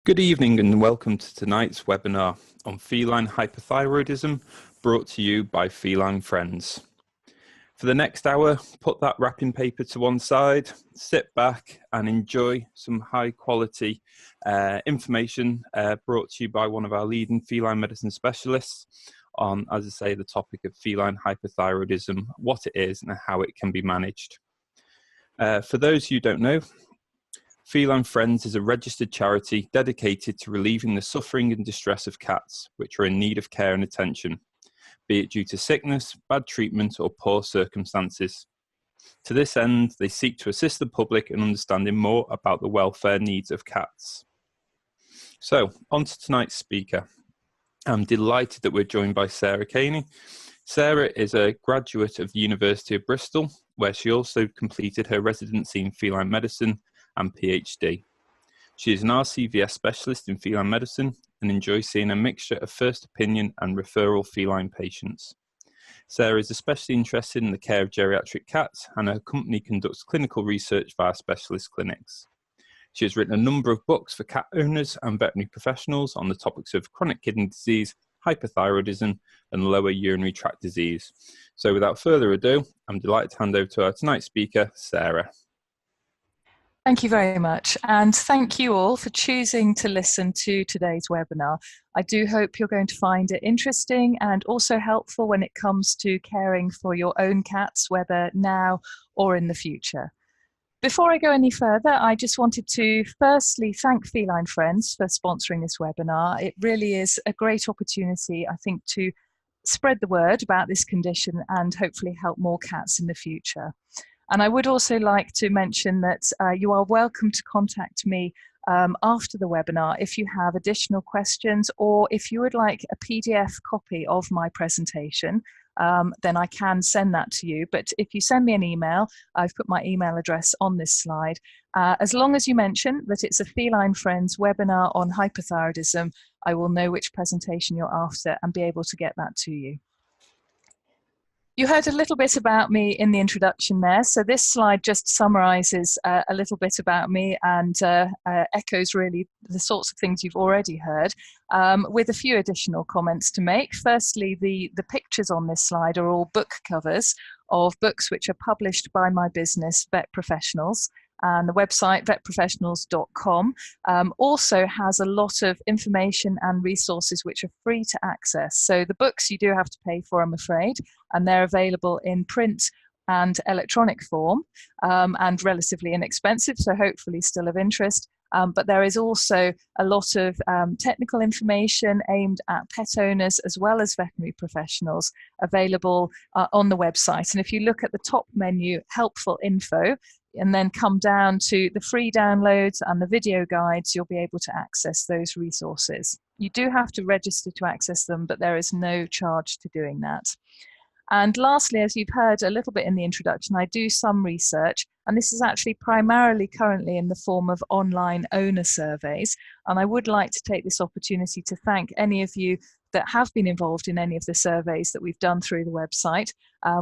Good evening and welcome to tonight's webinar on feline hyperthyroidism, brought to you by Feline Friends. For the next hour, put that wrapping paper to one side, sit back and enjoy some high quality information brought to you by one of our leading feline medicine specialists on, as I say, the topic of feline hyperthyroidism, what it is and how it can be managed. For those who don't know, Feline Friends is a registered charity dedicated to relieving the suffering and distress of cats which are in need of care and attention, be it due to sickness, bad treatment or poor circumstances. To this end, they seek to assist the public in understanding more about the welfare needs of cats. So, on to tonight's speaker. I'm delighted that we're joined by Sarah Caney. Sarah is a graduate of the University of Bristol, where she also completed her residency in feline medicine and PhD. She is an RCVS specialist in feline medicine and enjoys seeing a mixture of first opinion and referral feline patients. Sarah is especially interested in the care of geriatric cats, and her company conducts clinical research via specialist clinics. She has written a number of books for cat owners and veterinary professionals on the topics of chronic kidney disease, hyperthyroidism, and lower urinary tract disease. So without further ado, I'm delighted to hand over to our tonight's speaker, Sarah. Thank you very much, and thank you all for choosing to listen to today's webinar. I do hope you're going to find it interesting and also helpful when it comes to caring for your own cats, whether now or in the future. Before I go any further, I just wanted to firstly thank Feline Friends for sponsoring this webinar. It really is a great opportunity, I think, to spread the word about this condition and hopefully help more cats in the future. And I would also like to mention that you are welcome to contact me after the webinar if you have additional questions, or if you would like a PDF copy of my presentation, then I can send that to you. But if you send me an email, I've put my email address on this slide. As long as you mention that it's a Feline Friends webinar on hyperthyroidism, I will know which presentation you're after and be able to get that to you. You heard a little bit about me in the introduction there, so this slide just summarises a little bit about me and echoes really the sorts of things you've already heard, with a few additional comments to make. Firstly, the pictures on this slide are all book covers of books which are published by my business, Vet Professionals, and the website vetprofessionals.com also has a lot of information and resources which are free to access. So the books you do have to pay for, I'm afraid, and they're available in print and electronic form and relatively inexpensive, so hopefully still of interest. But there is also a lot of technical information aimed at pet owners as well as veterinary professionals available on the website. And if you look at the top menu, helpful info, and then come down to the free downloads and the video guides, you'll be able to access those resources. You do have to register to access them, but there is no charge to doing that. And lastly, as you've heard a little bit in the introduction, I do some research, and this is actually primarily currently in the form of online owner surveys. And I would like to take this opportunity to thank any of you that have been involved in any of the surveys that we've done through the website.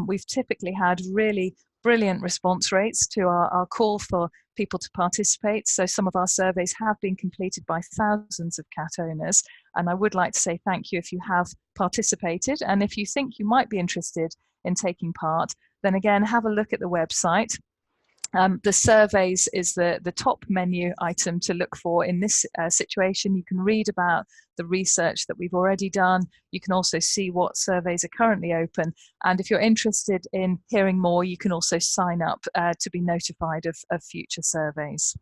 We've typically had really brilliant response rates to our call for people to participate. So some of our surveys have been completed by thousands of cat owners. And I would like to say thank you if you have participated. And if you think you might be interested in taking part, then again, have a look at the website. The surveys is the top menu item to look for in this situation. You can read about the research that we've already done. You can also see what surveys are currently open. And if you're interested in hearing more, you can also sign up to be notified of future surveys.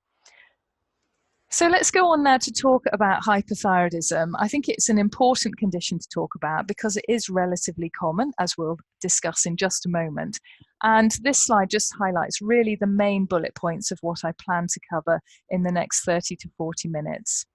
So let's go on now to talk about hyperthyroidism. I think it's an important condition to talk about because it is relatively common, as we'll discuss in just a moment. And this slide just highlights really the main bullet points of what I plan to cover in the next 30 to 40 minutes.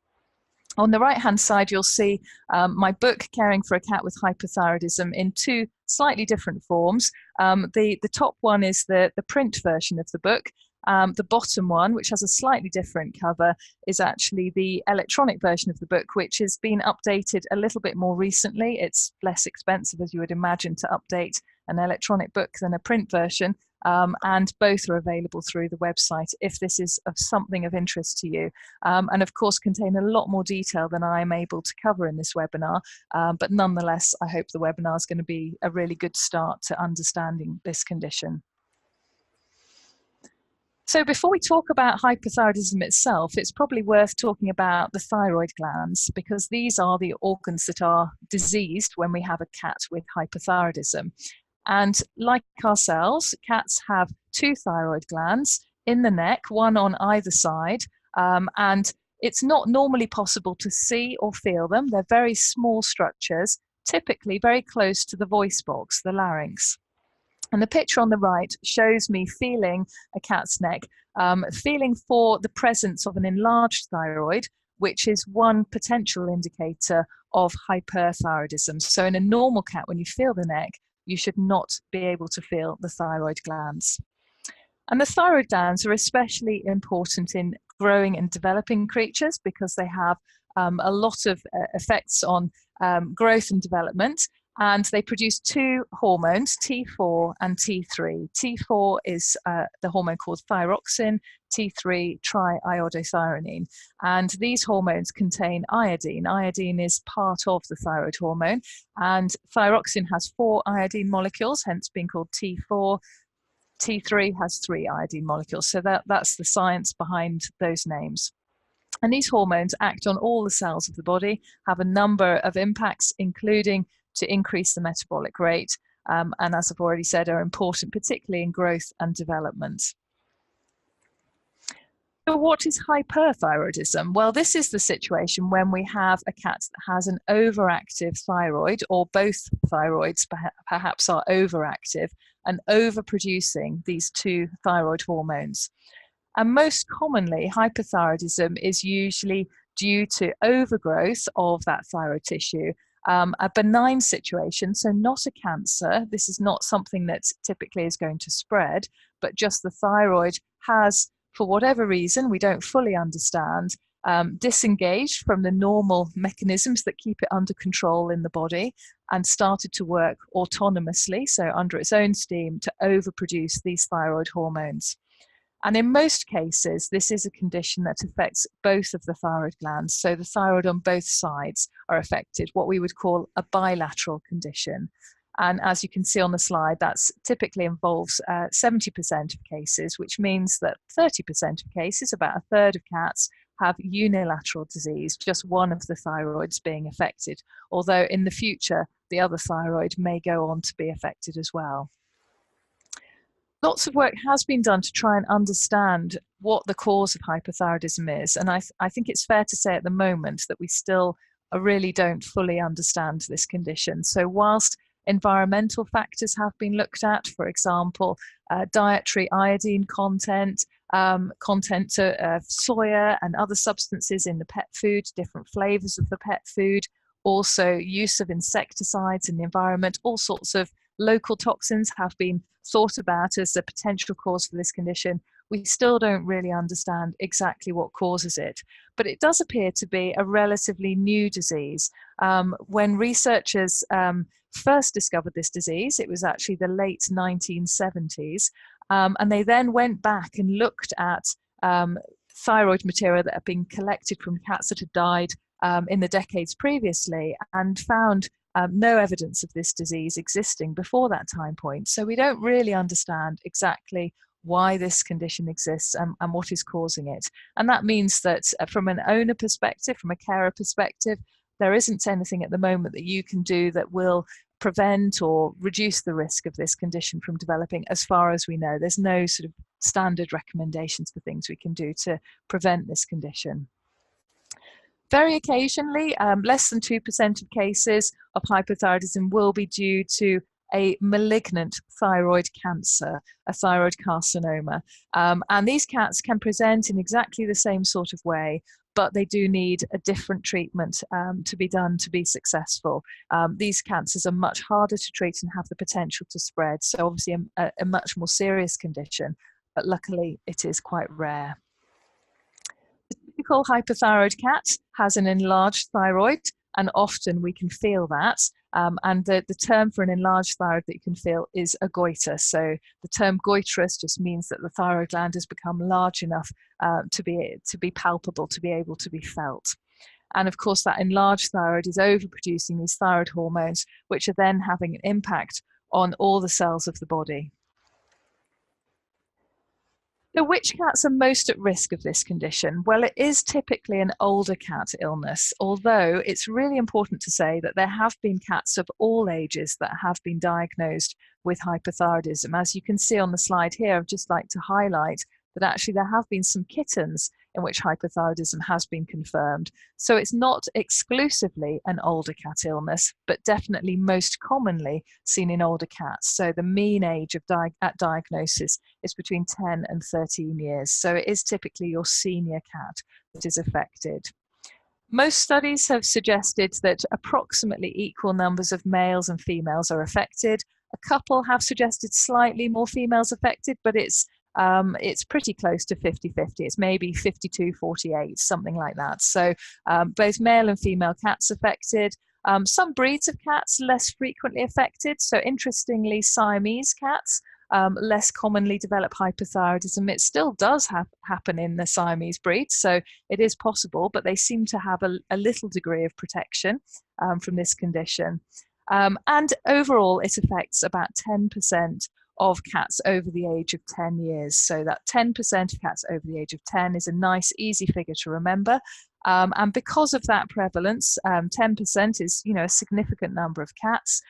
On the right-hand side, you'll see my book, Caring for a Cat with Hyperthyroidism, in two slightly different forms. The top one is the print version of the book. The bottom one, which has a slightly different cover, is actually the electronic version of the book, which has been updated a little bit more recently. It's less expensive, as you would imagine, to update an electronic book than a print version. and both are available through the website if this is of something of interest to you, and of course contain a lot more detail than I am able to cover in this webinar, but nonetheless I hope the webinar is going to be a really good start to understanding this condition. So before we talk about hyperthyroidism itself, it's probably worth talking about the thyroid glands, because these are the organs that are diseased when we have a cat with hyperthyroidism. And like ourselves, cats have two thyroid glands in the neck, one on either side, and it's not normally possible to see or feel them. They're very small structures, typically very close to the voice box, the larynx. And the picture on the right shows me feeling a cat's neck, feeling for the presence of an enlarged thyroid, which is one potential indicator of hyperthyroidism. So in a normal cat, when you feel the neck, you should not be able to feel the thyroid glands. And the thyroid glands are especially important in growing and developing creatures because they have a lot of effects on growth and development. And they produce two hormones, T4 and T3. T4 is the hormone called thyroxine, T3 triiodothyronine. And these hormones contain iodine. Iodine is part of the thyroid hormone. And thyroxine has 4 iodine molecules, hence being called T4. T3 has 3 iodine molecules. So that's the science behind those names. And these hormones act on all the cells of the body, have a number of impacts, including to increase the metabolic rate, and as I've already said, are important, particularly in growth and development. So what is hyperthyroidism? Well, this is the situation when we have a cat that has an overactive thyroid, or both thyroids perhaps are overactive and overproducing these two thyroid hormones. And most commonly, hyperthyroidism is usually due to overgrowth of that thyroid tissue, a benign situation, so not a cancer. This is not something that typically is going to spread, but just the thyroid has, for whatever reason, we don't fully understand, disengaged from the normal mechanisms that keep it under control in the body and started to work autonomously, so under its own steam, to overproduce these thyroid hormones. And in most cases, this is a condition that affects both of the thyroid glands. So the thyroid on both sides are affected, what we would call a bilateral condition. And as you can see on the slide, that typically involves 70% of cases, which means that 30% of cases, about a third of cats, have unilateral disease, just one of the thyroids being affected. Although in the future, the other thyroid may go on to be affected as well. Lots of work has been done to try and understand what the cause of hyperthyroidism is. And I think it's fair to say at the moment that we still really don't fully understand this condition. So whilst environmental factors have been looked at, for example, dietary iodine content, content of soya and other substances in the pet food, different flavors of the pet food, also use of insecticides in the environment, all sorts of local toxins have been thought about as a potential cause for this condition. We still don't really understand exactly what causes it, but it does appear to be a relatively new disease. When researchers first discovered this disease, it was actually the late 1970s, and they then went back and looked at thyroid material that had been collected from cats that had died in the decades previously, and found no evidence of this disease existing before that time point. So we don't really understand exactly why this condition exists and what is causing it. And that means that from an owner perspective, from a carer perspective, there isn't anything at the moment that you can do that will prevent or reduce the risk of this condition from developing, as far as we know. There's no sort of standard recommendations for things we can do to prevent this condition. Very occasionally, less than 2% of cases of hypothyroidism will be due to a malignant thyroid cancer, a thyroid carcinoma. And these cats can present in exactly the same sort of way, but they do need a different treatment to be done to be successful. These cancers are much harder to treat and have the potential to spread. So obviously a much more serious condition, but luckily it is quite rare. The typical hypothyroid cat has an enlarged thyroid, and often we can feel that. And the term for an enlarged thyroid that you can feel is a goiter. So the term goitrous just means that the thyroid gland has become large enough to be palpable, to be able to be felt. And of course, that enlarged thyroid is overproducing these thyroid hormones, which are then having an impact on all the cells of the body. So which cats are most at risk of this condition? Well, it is typically an older cat illness, although it's really important to say that there have been cats of all ages that have been diagnosed with hyperthyroidism. As you can see on the slide here, I'd just like to highlight that actually there have been some kittens in which hyperthyroidism has been confirmed. So it's not exclusively an older cat illness, but definitely most commonly seen in older cats. So the mean age of at diagnosis is between 10 and 13 years. So it is typically your senior cat that is affected. Most studies have suggested that approximately equal numbers of males and females are affected. A couple have suggested slightly more females affected, but it's pretty close to 50-50. It's maybe 52-48, something like that. So both male and female cats affected. Some breeds of cats less frequently affected. So interestingly, Siamese cats less commonly develop hyperthyroidism. It still does happen in the Siamese breeds, so it is possible, but they seem to have a little degree of protection from this condition. And overall, it affects about 10% of cats over the age of 10 years. So that 10% of cats over the age of 10 is a nice, easy figure to remember. And because of that prevalence, 10% is, a significant number of cats.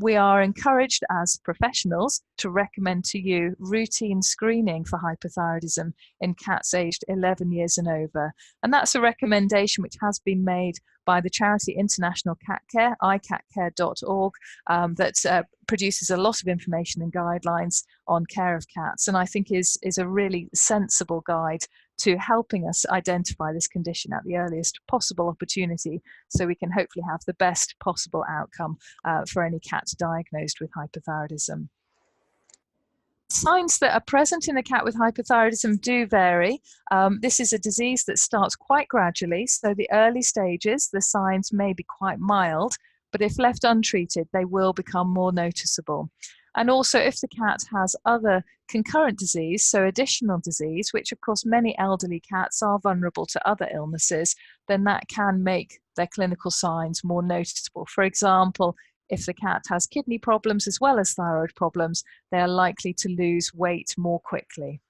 We are encouraged as professionals to recommend to you routine screening for hyperthyroidism in cats aged 11 years and over. And that's a recommendation which has been made by the charity International Cat Care, icatcare.org, that produces a lot of information and guidelines on care of cats, and I think is a really sensible guide to helping us identify this condition at the earliest possible opportunity, so we can hopefully have the best possible outcome for any cat diagnosed with hyperthyroidism. Signs that are present in a cat with hyperthyroidism do vary. This is a disease that starts quite gradually, so the early stages, the signs may be quite mild, but if left untreated, they will become more noticeable. And also, if the cat has other concurrent disease, so additional disease, which of course many elderly cats are vulnerable to other illnesses, then that can make their clinical signs more noticeable. For example, if the cat has kidney problems as well as thyroid problems, they are likely to lose weight more quickly.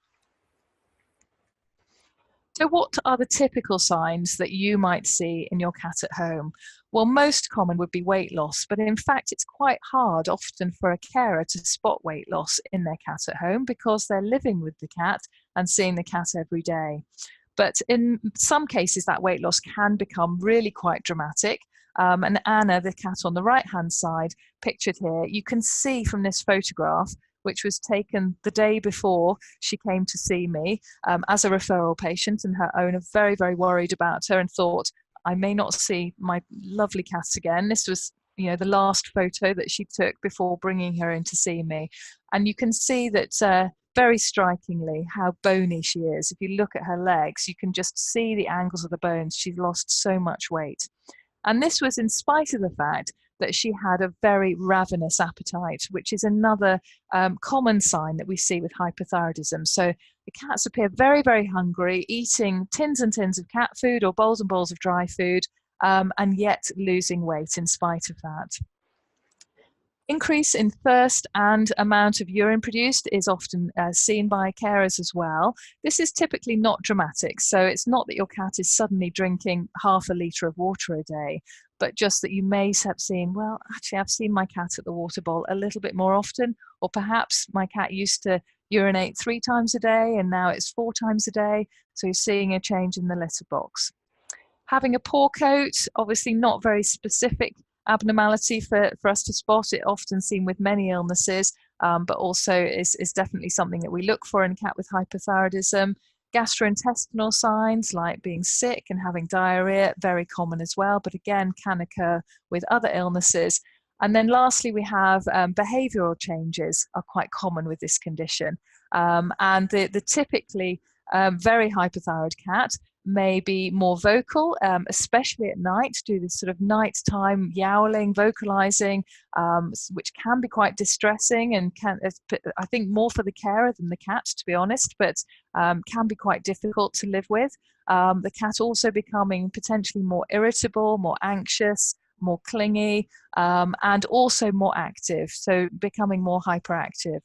So what are the typical signs that you might see in your cat at home? Well, most common would be weight loss, but in fact it's quite hard often for a carer to spot weight loss in their cat at home because they're living with the cat and seeing the cat every day. But in some cases that weight loss can become really quite dramatic. And Anna, the cat on the right-hand side, pictured here, you can see from this photograph, which was taken the day before she came to see me as a referral patient, and her owner very, very worried about her and thought, I may not see my lovely cat again. This was, the last photo that she took before bringing her in to see me. And you can see that very strikingly how bony she is. If you look at her legs, you can just see the angles of the bones. She's lost so much weight. And this was in spite of the fact that she had a very ravenous appetite, which is another common sign that we see with hyperthyroidism. So the cats appear very, very hungry, eating tins and tins of cat food or bowls and bowls of dry food, and yet losing weight in spite of that. Increase in thirst and amount of urine produced is often seen by carers as well. This is typically not dramatic, so it's not that your cat is suddenly drinking half a litre of water a day, but just that you may have seen, well, actually I've seen my cat at the water bowl a little bit more often, or perhaps my cat used to urinate 3 times a day and now it's 4 times a day, so you're seeing a change in the litter box. Having a poor coat, obviously not very specific abnormality for us to spot. It often seen with many illnesses, but also is definitely something that we look for in a cat with hyperthyroidism. Gastrointestinal signs like being sick and having diarrhea, very common as well, but again can occur with other illnesses. And then lastly, we have behavioural changes are quite common with this condition. And the typically very hypothyroid cat may be more vocal, especially at night, do this sort of nighttime yowling, vocalizing, which can be quite distressing and I think more for the carer than the cat, to be honest, but can be quite difficult to live with. The cat also becoming potentially more irritable, more anxious, more clingy, and also more active, so becoming more hyperactive.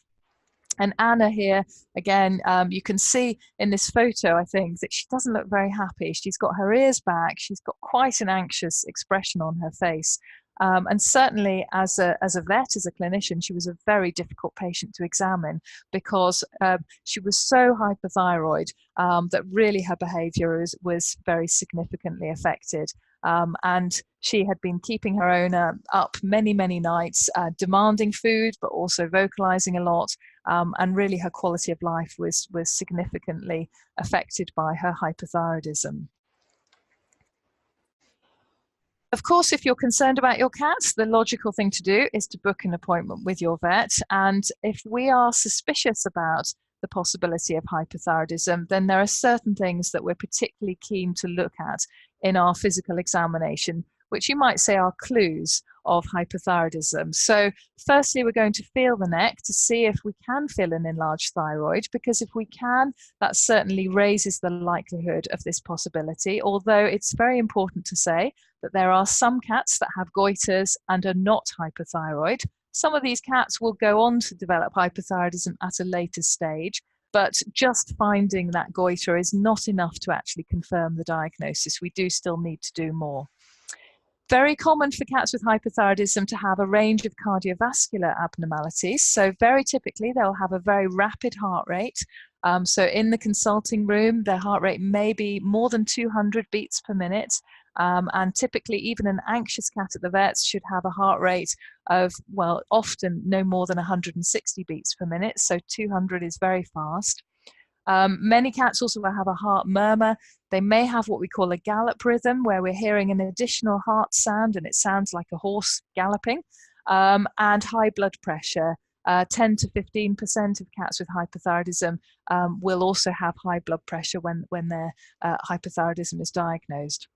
And Anna here, again, you can see in this photo, I think, that she doesn't look very happy. She's got her ears back. She's got quite an anxious expression on her face. And certainly as a vet, as a clinician, she was a very difficult patient to examine because she was so hyperthyroid that really her behavior was very significantly affected. And she had been keeping her owner up many, many nights, demanding food, but also vocalizing a lot. And really her quality of life was significantly affected by her hyperthyroidism. Of course, if you're concerned about your cats, the logical thing to do is to book an appointment with your vet. And if we are suspicious about the possibility of hyperthyroidism, then there are certain things that we're particularly keen to look at in our physical examination, which you might say are clues of hyperthyroidism. So firstly, we're going to feel the neck to see if we can feel an enlarged thyroid, because if we can, that certainly raises the likelihood of this possibility, although it's very important to say that there are some cats that have goiters and are not hyperthyroid. Some of these cats will go on to develop hyperthyroidism at a later stage, but just finding that goiter is not enough to actually confirm the diagnosis. We do still need to do more. Very common for cats with hyperthyroidism to have a range of cardiovascular abnormalities. So very typically they'll have a very rapid heart rate. So in the consulting room, their heart rate may be more than 200 beats per minute. And typically even an anxious cat at the vets should have a heart rate of, well, often no more than 160 beats per minute. So 200 is very fast. Many cats also have a heart murmur. They may have what we call a gallop rhythm, where we're hearing an additional heart sound and it sounds like a horse galloping, and high blood pressure. 10 to 15% of cats with hyperthyroidism will also have high blood pressure when their hyperthyroidism is diagnosed.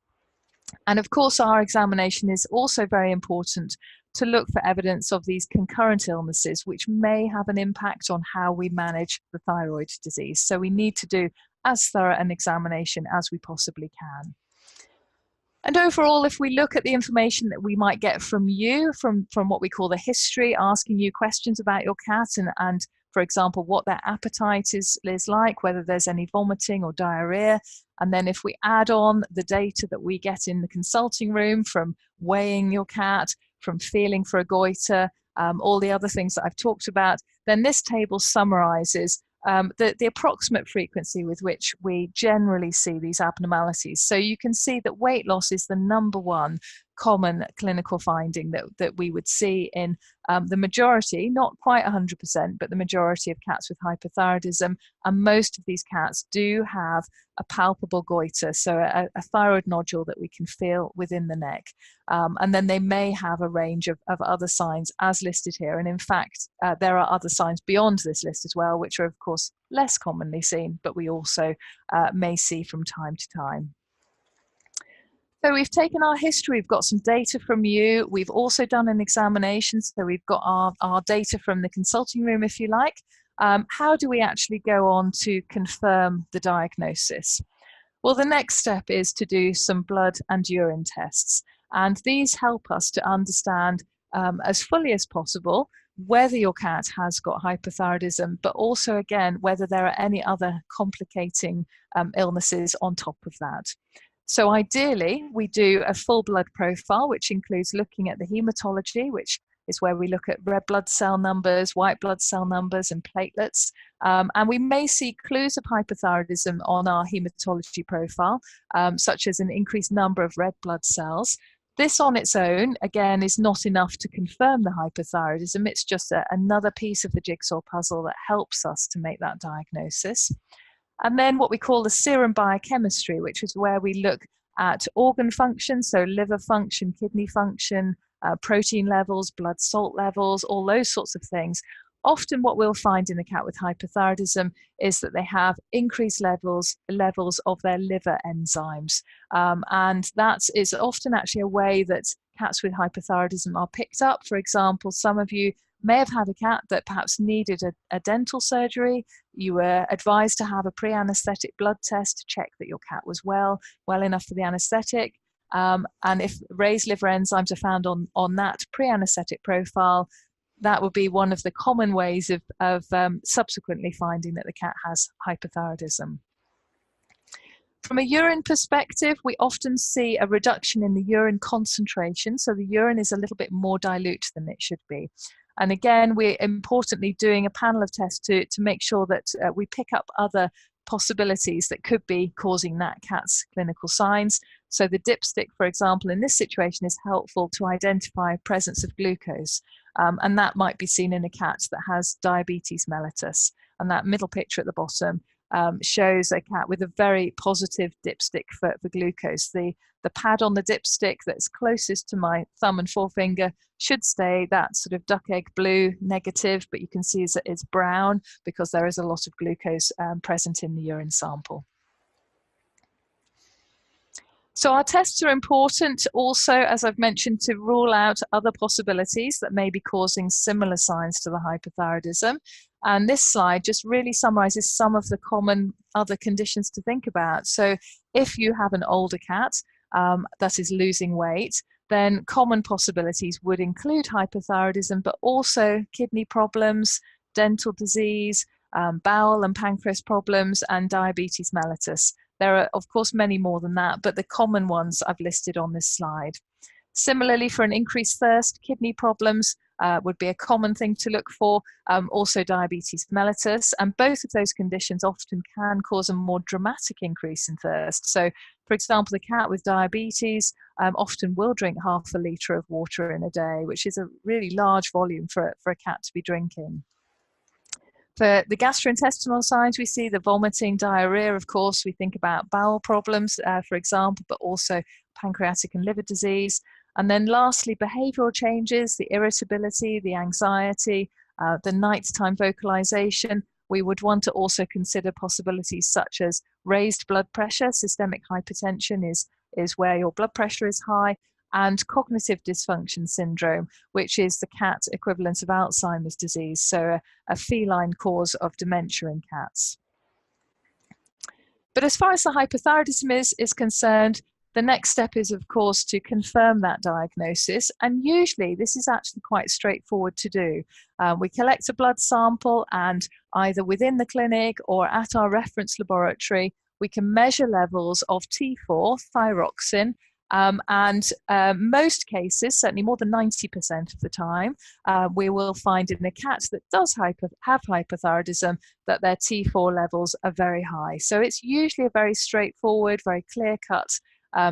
And of course, our examination is also very important to look for evidence of these concurrent illnesses, which may have an impact on how we manage the thyroid disease. So we need to do as thorough an examination as we possibly can. And overall, if we look at the information that we might get from you, from what we call the history, asking you questions about your cat and for example, what their appetite is like, whether there's any vomiting or diarrhea. And then if we add on the data that we get in the consulting room from weighing your cat, from feeling for a goiter, all the other things that I've talked about, then this table summarizes the approximate frequency with which we generally see these abnormalities. So you can see that weight loss is the #1 common clinical finding that we would see in the majority, not quite 100%, but the majority of cats with hyperthyroidism. And most of these cats do have a palpable goiter, so a thyroid nodule that we can feel within the neck. And then they may have a range of other signs as listed here. And in fact, there are other signs beyond this list as well, which are of course less commonly seen, but we also may see from time to time. So we've taken our history, we've got some data from you, we've also done an examination, so we've got our data from the consulting room, if you like. How do we actually go on to confirm the diagnosis? Well, the next step is to do some blood and urine tests, and these help us to understand as fully as possible whether your cat has got hyperthyroidism, but also, again, whether there are any other complicating illnesses on top of that. So ideally, we do a full blood profile, which includes looking at the hematology, which is where we look at red blood cell numbers, white blood cell numbers, and platelets. And we may see clues of hyperthyroidism on our hematology profile, such as an increased number of red blood cells. This on its own, again, is not enough to confirm the hyperthyroidism. It's just another piece of the jigsaw puzzle that helps us to make that diagnosis. And then what we call the serum biochemistry, which is where we look at organ function, so liver function, kidney function, protein levels, blood salt levels, all those sorts of things. often what we'll find in a cat with hyperthyroidism is that they have increased levels of their liver enzymes. And that is often actually a way that cats with hyperthyroidism are picked up. For example, some of you may have had a cat that perhaps needed a dental surgery. You were advised to have a pre-anesthetic blood test to check that your cat was well enough for the anesthetic. And if raised liver enzymes are found on that pre-anesthetic profile, that would be one of the common ways of subsequently finding that the cat has hyperthyroidism. From a urine perspective, we often see a reduction in the urine concentration. So the urine is a little bit more dilute than it should be. And again, we're importantly doing a panel of tests to make sure that we pick up other possibilities that could be causing that cat's clinical signs. So the dipstick, for example, in this situation is helpful to identify presence of glucose. And that might be seen in a cat that has diabetes mellitus. And that middle picture at the bottom shows a cat with a very positive dipstick for glucose. The pad on the dipstick that's closest to my thumb and forefinger should stay that sort of duck egg blue negative, but you can see it's brown because there is a lot of glucose present in the urine sample. So our tests are important also, as I've mentioned, to rule out other possibilities that may be causing similar signs to the hyperthyroidism. And this slide just really summarizes some of the common other conditions to think about. So if you have an older cat that is losing weight, then common possibilities would include hyperthyroidism, but also kidney problems, dental disease, bowel and pancreas problems, and diabetes mellitus. There are, of course, many more than that, but the common ones I've listed on this slide. Similarly, for an increased thirst, kidney problems would be a common thing to look for, also diabetes mellitus, and both of those conditions often can cause a more dramatic increase in thirst. So, for example, the cat with diabetes often will drink half a litre of water in a day, which is a really large volume for a cat to be drinking. For the gastrointestinal signs, we see the vomiting, diarrhea, of course. We think about bowel problems, for example, but also pancreatic and liver disease. And then lastly, behavioral changes, the irritability, the anxiety, the nighttime vocalization. We would want to also consider possibilities such as raised blood pressure. Systemic hypertension is where your blood pressure is high, and cognitive dysfunction syndrome, which is the cat equivalent of Alzheimer's disease, so a feline cause of dementia in cats. But as far as the hypothyroidism is concerned, the next step is, of course, to confirm that diagnosis, and usually this is actually quite straightforward to do. We collect a blood sample, and either within the clinic or at our reference laboratory, we can measure levels of T4, thyroxine, and most cases, certainly more than 90% of the time, we will find in a cat that does have hypothyroidism that their T4 levels are very high. So it's usually a very straightforward, very clear-cut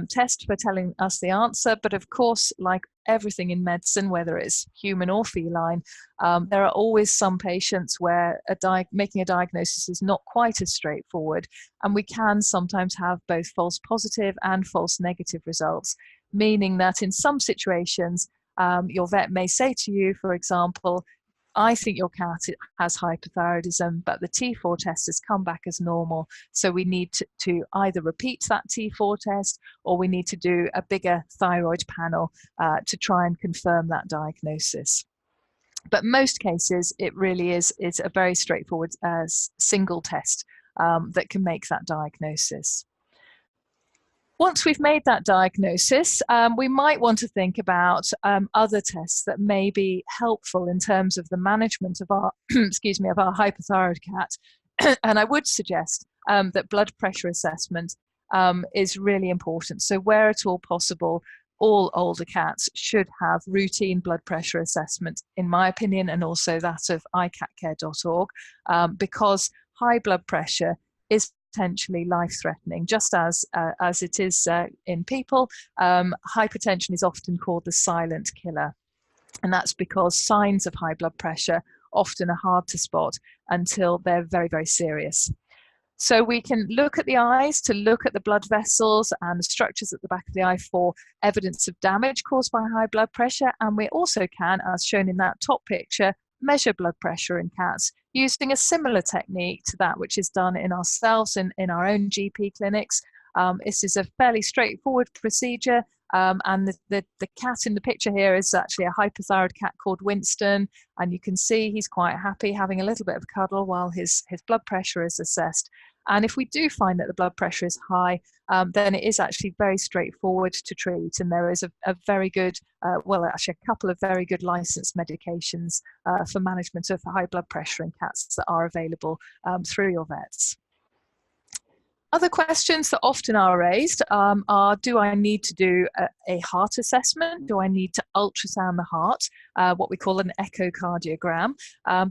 test for telling us the answer. But of course, like everything in medicine, whether it's human or feline, there are always some patients where making a diagnosis is not quite as straightforward, and we can sometimes have both false positive and false negative results, meaning that in some situations your vet may say to you, for example, I think your cat has hyperthyroidism, but the T4 test has come back as normal. So we need to either repeat that T4 test, or we need to do a bigger thyroid panel to try and confirm that diagnosis. But most cases, it really is a very straightforward single test that can make that diagnosis. Once we've made that diagnosis, we might want to think about other tests that may be helpful in terms of the management of our, excuse me, of our hypothyroid cat. And I would suggest that blood pressure assessment is really important. So where at all possible, all older cats should have routine blood pressure assessment, in my opinion, and also that of icatcare.org, because high blood pressure is potentially life-threatening, just as it is in people. Hypertension is often called the silent killer, and that's because signs of high blood pressure often are hard to spot until they're very, very serious. So we can look at the eyes to look at the blood vessels and the structures at the back of the eye for evidence of damage caused by high blood pressure, and we also can, as shown in that top picture, measure blood pressure in cats using a similar technique to that which is done in ourselves in our own GP clinics. This is a fairly straightforward procedure. And the cat in the picture here is actually a hyperthyroid cat called Winston. And you can see he's quite happy having a little bit of a cuddle while his blood pressure is assessed. And if we do find that the blood pressure is high, then it is actually very straightforward to treat. And there is a very good, well, actually a couple of very good licensed medications for management of high blood pressure in cats that are available through your vets. Other questions that often are raised are, do I need to do a heart assessment? Do I need to ultrasound the heart, what we call an echocardiogram?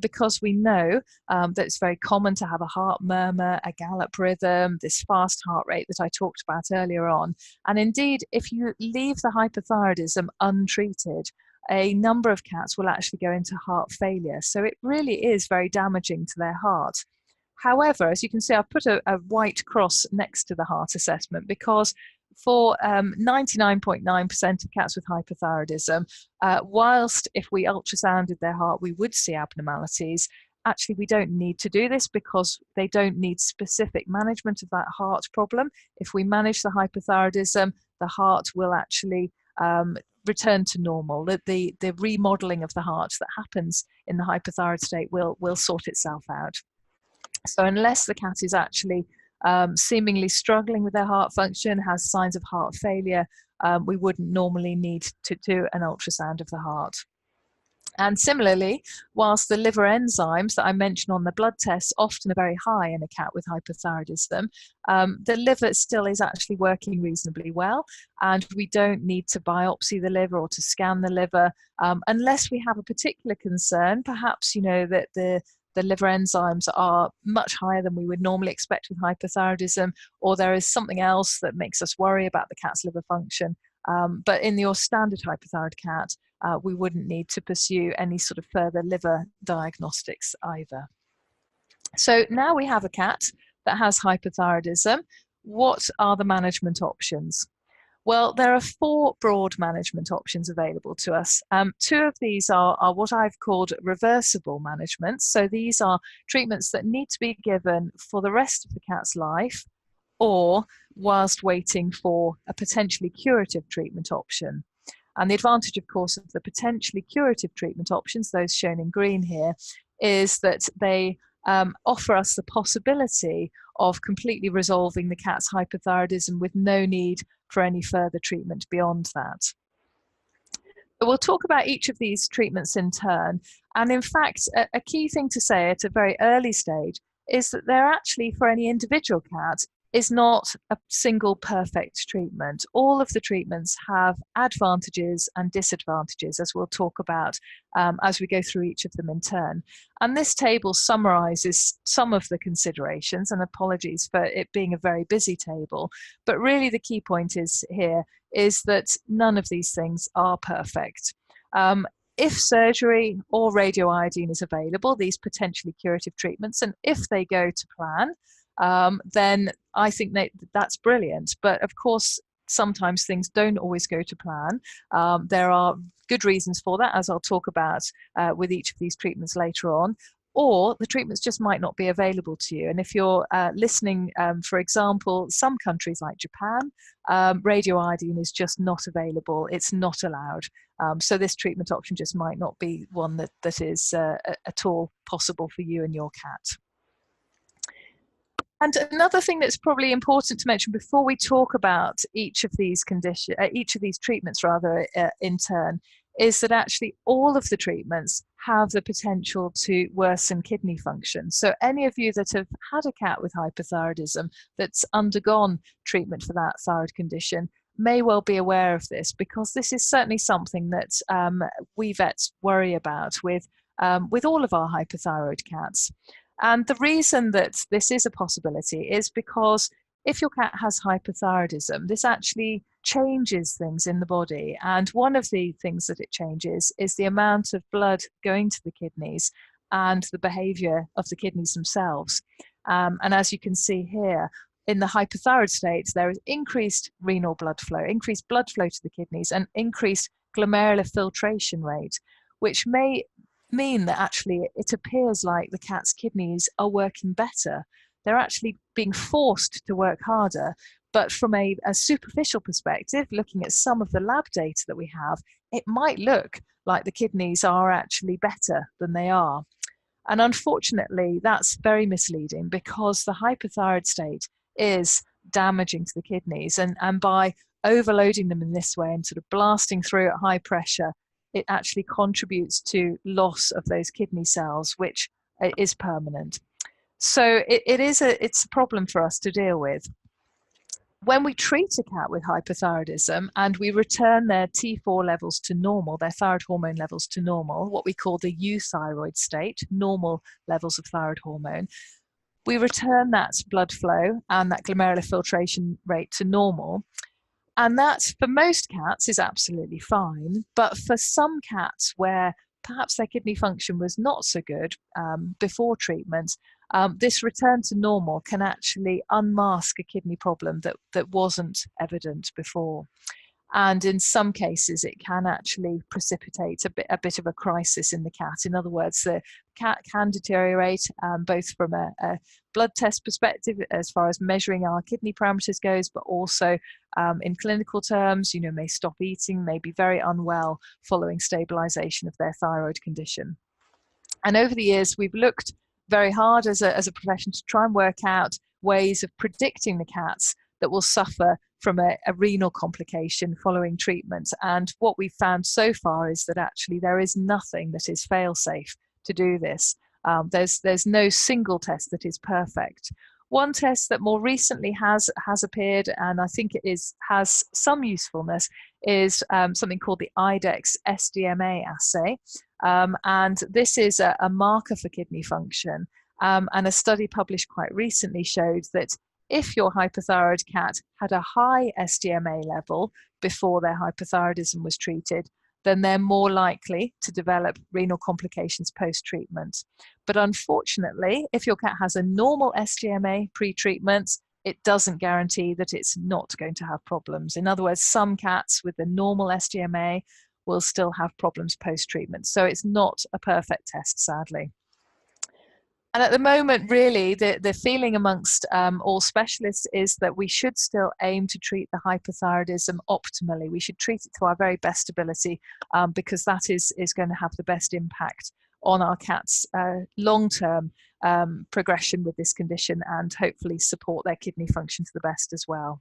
Because we know that it's very common to have a heart murmur, a gallop rhythm, this fast heart rate that I talked about earlier on. And indeed, if you leave the hyperthyroidism untreated, a number of cats will actually go into heart failure. So it really is very damaging to their heart. However, as you can see, I've put a white cross next to the heart assessment because for 99.9% of cats with hyperthyroidism, whilst if we ultrasounded their heart, we would see abnormalities, actually we don't need to do this because they don't need specific management of that heart problem. If we manage the hyperthyroidism, the heart will actually return to normal. The remodeling of the heart that happens in the hyperthyroid state will sort itself out. So unless the cat is actually seemingly struggling with their heart function, has signs of heart failure, we wouldn't normally need to do an ultrasound of the heart. And similarly, whilst the liver enzymes that I mentioned on the blood tests often are very high in a cat with hyperthyroidism, the liver still is actually working reasonably well, and we don't need to biopsy the liver or to scan the liver unless we have a particular concern, perhaps, you know, that the liver enzymes are much higher than we would normally expect with hyperthyroidism, or there is something else that makes us worry about the cat's liver function. But in your standard hyperthyroid cat, we wouldn't need to pursue any sort of further liver diagnostics either. So now we have a cat that has hyperthyroidism. What are the management options? Well, there are 4 broad management options available to us. 2 of these are what I've called reversible management. So these are treatments that need to be given for the rest of the cat's life or whilst waiting for a potentially curative treatment option. And the advantage, of course, of the potentially curative treatment options, those shown in green here, is that they offer us the possibility of completely resolving the cat's hyperthyroidism with no need for any further treatment beyond that. But we'll talk about each of these treatments in turn. And in fact, a key thing to say at a very early stage is that they're actually, for any individual cat, is not a single perfect treatment. All of the treatments have advantages and disadvantages, as we'll talk about as we go through each of them in turn. And this table summarizes some of the considerations, and apologies for it being a very busy table, but really the key point here is that none of these things are perfect. If surgery or radioiodine is available, these potentially curative treatments, and if they go to plan, then I think that's brilliant. But of course, sometimes things don't always go to plan. There are good reasons for that, as I'll talk about with each of these treatments later on. Or the treatments just might not be available to you. And if you're listening, for example, some countries like Japan, radioiodine is just not available. It's not allowed. So this treatment option just might not be one that is at all possible for you and your cat. And another thing that's probably important to mention before we talk about each of these treatments in turn, is that actually all of the treatments have the potential to worsen kidney function. So any of you that have had a cat with hyperthyroidism that's undergone treatment for that thyroid condition may well be aware of this, because this is certainly something that we vets worry about with all of our hyperthyroid cats. And the reason that this is a possibility is because if your cat has hyperthyroidism, this actually changes things in the body. And one of the things that it changes is the amount of blood going to the kidneys and the behavior of the kidneys themselves. And as you can see here, in the hypothyroid state, there is increased renal blood flow, increased blood flow to the kidneys, and increased glomerular filtration rate, which may mean that actually it appears like the cat's kidneys are working better. They're actually being forced to work harder. But from a superficial perspective, looking at some of the lab data that we have, it might look like the kidneys are actually better than they are. And unfortunately, that's very misleading, because the hyperthyroid state is damaging to the kidneys. And by overloading them in this way and sort of blasting through at high pressure, it actually contributes to loss of those kidney cells, which is permanent. So it's a problem for us to deal with. When we treat a cat with hyperthyroidism and we return their T4 levels to normal, their thyroid hormone levels to normal, what we call the euthyroid state, normal levels of thyroid hormone, we return that blood flow and that glomerular filtration rate to normal. And that, for most cats, is absolutely fine. But for some cats where perhaps their kidney function was not so good before treatment, this return to normal can actually unmask a kidney problem that wasn't evident before. And in some cases, it can actually precipitate a bit of a crisis in the cat. In other words, the cat can deteriorate both from a blood test perspective, as far as measuring our kidney parameters goes, but also in clinical terms, may stop eating, may be very unwell following stabilization of their thyroid condition. And over the years, we've looked very hard as a profession to try and work out ways of predicting the cats that will suffer from a renal complication following treatment. And what we've found so far is that actually there is nothing that is fail-safe to do this. There's no single test that is perfect. One test that more recently has appeared, and I think it has some usefulness, is something called the IDEX SDMA assay. And this is a marker for kidney function. And a study published quite recently showed that if your hyperthyroid cat had a high SDMA level before their hyperthyroidism was treated, then they're more likely to develop renal complications post-treatment. But unfortunately, if your cat has a normal SDMA pre-treatment, it doesn't guarantee that it's not going to have problems. In other words, some cats with the normal SDMA will still have problems post-treatment. So it's not a perfect test, sadly. And at the moment, really, the feeling amongst all specialists is that we should still aim to treat the hyperthyroidism optimally. We should treat it to our very best ability, because that is going to have the best impact on our cat's long-term progression with this condition, and hopefully support their kidney function to the best as well.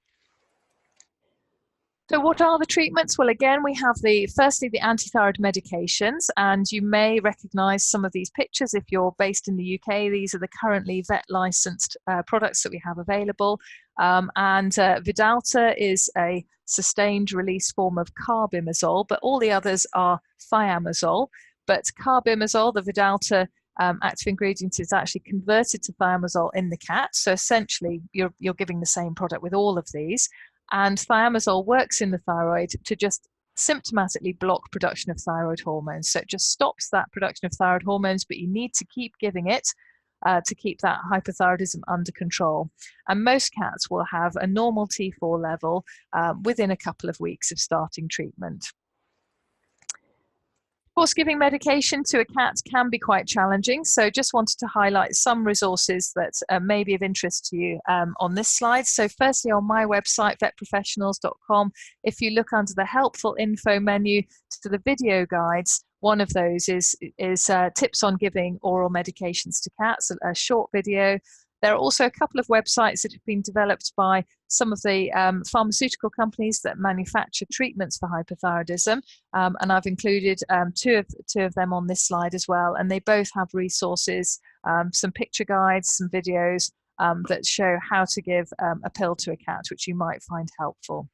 So what are the treatments? Well, again, we have firstly the anti-thyroid medications, and you may recognize some of these pictures if you're based in the UK. These are the currently vet licensed products that we have available. Vidalta is a sustained release form of carbimazole, but all the others are thiamazole. But carbimazole, the Vidalta active ingredient, is actually converted to thiamazole in the cat. So essentially, you're giving the same product with all of these. And thiamazole works in the thyroid to just symptomatically block production of thyroid hormones. So it just stops that production of thyroid hormones, but you need to keep giving it to keep that hyperthyroidism under control. And most cats will have a normal T4 level within a couple of weeks of starting treatment. Of course, giving medication to a cat can be quite challenging, so just wanted to highlight some resources that may be of interest to you on this slide. So firstly, on my website, vetprofessionals.com, if you look under the helpful info menu to the video guides, one of those is tips on giving oral medications to cats, a short video. There are also a couple of websites that have been developed by some of the pharmaceutical companies that manufacture treatments for hyperthyroidism, and I've included two of them on this slide as well, and they both have resources, some picture guides, some videos that show how to give a pill to a cat, which you might find helpful.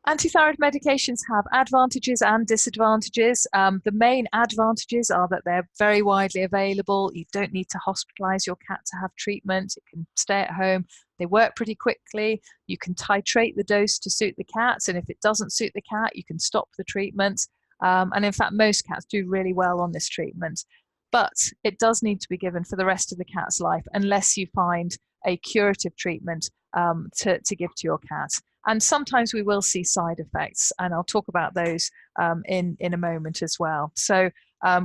Anti-thyroid medications have advantages and disadvantages. The main advantages are that they're very widely available. You don't need to hospitalize your cat to have treatment. It can stay at home. They work pretty quickly. You can titrate the dose to suit the cat, and if it doesn't suit the cat, you can stop the treatment. And in fact, most cats do really well on this treatment. But it does need to be given for the rest of the cat's life unless you find a curative treatment to give to your cat. And sometimes we will see side effects, and I'll talk about those in a moment as well. So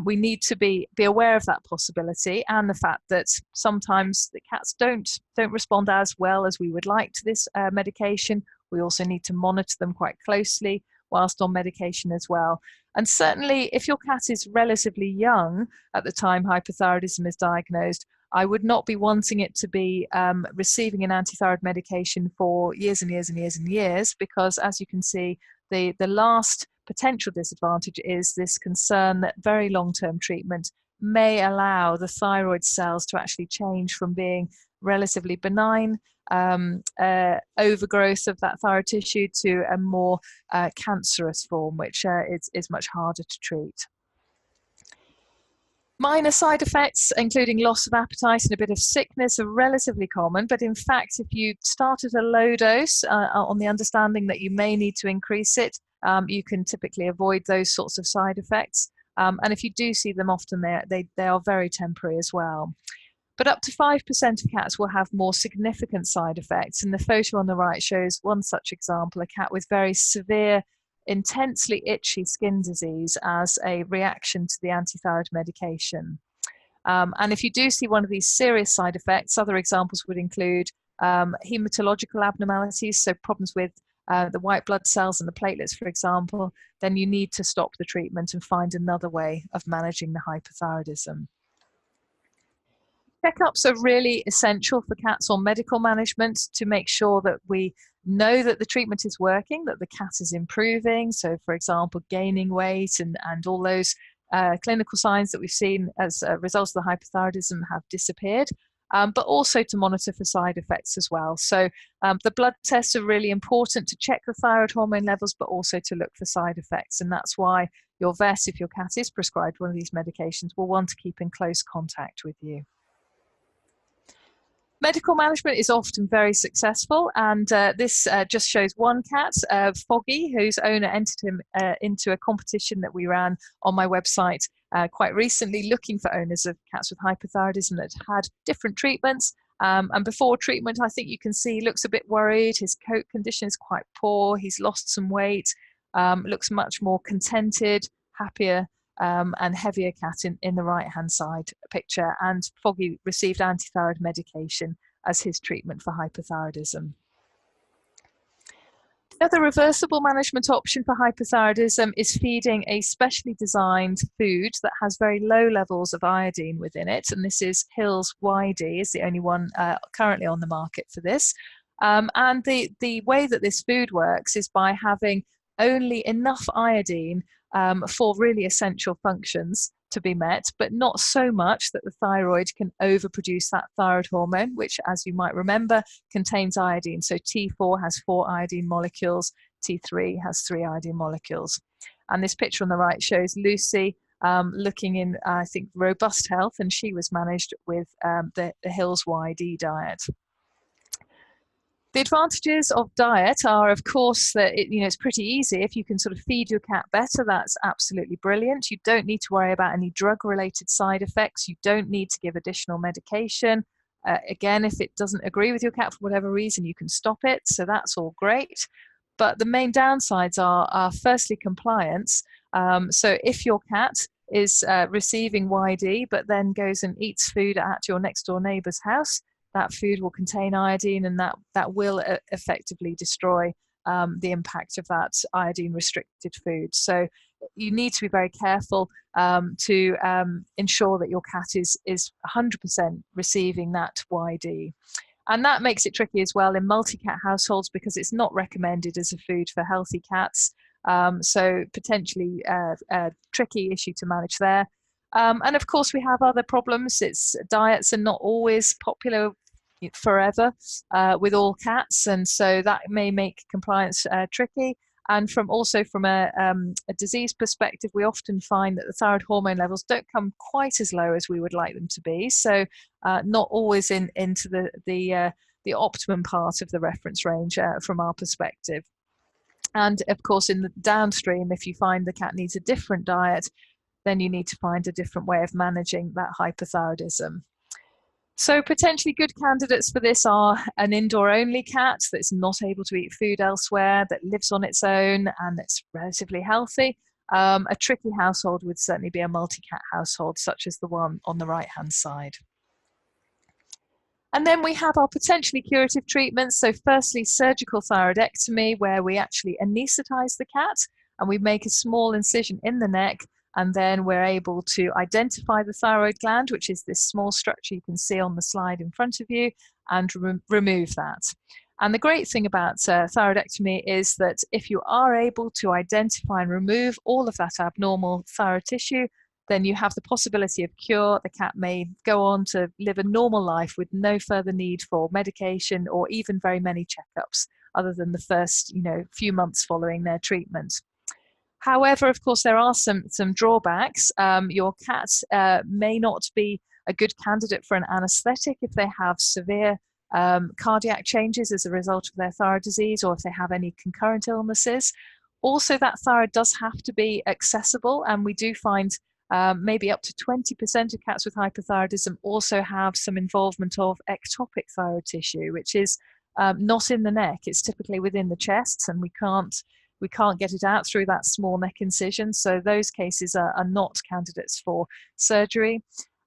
we need to be aware of that possibility, and the fact that sometimes the cats don't respond as well as we would like to this medication. We also need to monitor them quite closely whilst on medication as well. And certainly if your cat is relatively young at the time hypothyroidism is diagnosed, I would not be wanting it to be receiving an anti-thyroid medication for years and years and years and years, because as you can see, the last potential disadvantage is this concern that very long-term treatment may allow the thyroid cells to actually change from being relatively benign overgrowth of that thyroid tissue to a more cancerous form, which is much harder to treat. Minor side effects, including loss of appetite and a bit of sickness, are relatively common, but in fact, if you start at a low dose on the understanding that you may need to increase it, you can typically avoid those sorts of side effects. And if you do see them often, they are very temporary as well. But up to 5% of cats will have more significant side effects. And the photo on the right shows one such example, a cat with very severe, intensely itchy skin disease as a reaction to the anti-thyroid medication. And if you do see one of these serious side effects, other examples would include hematological abnormalities, so problems with the white blood cells and the platelets, for example, then you need to stop the treatment and find another way of managing the hypothyroidism. Checkups are really essential for cats on medical management to make sure that we know that the treatment is working, that the cat is improving. So, for example, gaining weight and all those clinical signs that we've seen as a result of the hypothyroidism have disappeared, but also to monitor for side effects as well. So the blood tests are really important to check the thyroid hormone levels, but also to look for side effects. And that's why your vet, if your cat is prescribed one of these medications, will want to keep in close contact with you. Medical management is often very successful, and this just shows one cat, Foggy, whose owner entered him into a competition that we ran on my website quite recently, looking for owners of cats with hypothyroidism that had different treatments. And before treatment, I think you can see he looks a bit worried. His coat condition is quite poor. He's lost some weight, looks much more contented, happier, and heavier cat in the right-hand side picture. And Foggy received anti-thyroid medication as his treatment for hypothyroidism. Another reversible management option for hypothyroidism is feeding a specially designed food that has very low levels of iodine within it. And this is Hill's YD, is the only one currently on the market for this. And the way that this food works is by having only enough iodine for really essential functions to be met, but not so much that the thyroid can overproduce that thyroid hormone, which, as you might remember, contains iodine. So T4 has 4 iodine molecules, T3 has 3 iodine molecules. And this picture on the right shows Lucy looking in, I think, robust health, and she was managed with the Hill's YD diet. The advantages of diet are, of course, that it's pretty easy. If you can sort of feed your cat better, that's absolutely brilliant. You don't need to worry about any drug-related side effects. You don't need to give additional medication. Again, if it doesn't agree with your cat for whatever reason, you can stop it. So that's all great. But the main downsides are firstly, compliance. So if your cat is receiving YD, but then goes and eats food at your next door neighbor's house, that food will contain iodine, and that will effectively destroy the impact of that iodine-restricted food. So you need to be very careful to ensure that your cat is 100% receiving that YD. And that makes it tricky as well in multi-cat households, because it's not recommended as a food for healthy cats. So potentially a tricky issue to manage there. And of course, we have other problems. Diets are not always popular forever with all cats, and so that may make compliance tricky. And from a disease perspective, we often find that the thyroid hormone levels don't come quite as low as we would like them to be. So not always into the optimum part of the reference range from our perspective. And of course, in the downstream, if you find the cat needs a different diet, then you need to find a different way of managing that hypothyroidism. So potentially good candidates for this are an indoor-only cat that's not able to eat food elsewhere, that lives on its own and that's relatively healthy. A tricky household would certainly be a multi-cat household, such as the one on the right-hand side. And then we have our potentially curative treatments. So firstly, surgical thyroidectomy, where we actually anesthetize the cat and we make a small incision in the neck, and then we're able to identify the thyroid gland, which is this small structure you can see on the slide in front of you, and remove that. And the great thing about thyroidectomy is that if you are able to identify and remove all of that abnormal thyroid tissue, then you have the possibility of cure. The cat may go on to live a normal life with no further need for medication or even very many checkups, other than the first few months following their treatment. However, of course, there are some drawbacks. Your cat may not be a good candidate for an anesthetic if they have severe cardiac changes as a result of their thyroid disease, or if they have any concurrent illnesses. Also, that thyroid does have to be accessible, and we do find maybe up to 20% of cats with hyperthyroidism also have some involvement of ectopic thyroid tissue, which is not in the neck. It's typically within the chest, and we can't get it out through that small neck incision. So those cases are not candidates for surgery.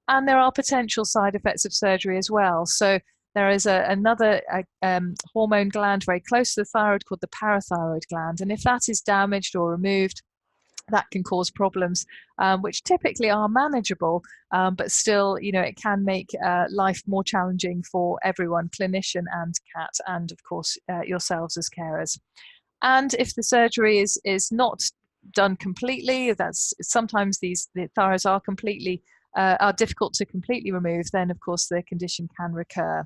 And there are potential side effects of surgery as well. So there is another hormone gland very close to the thyroid called the parathyroid gland. And if that is damaged or removed, that can cause problems, which typically are manageable, but still, it can make life more challenging for everyone, clinician and cat, and of course, yourselves as carers. And if the surgery is not done completely, that's sometimes the thyroids are difficult to completely remove, then of course the condition can recur.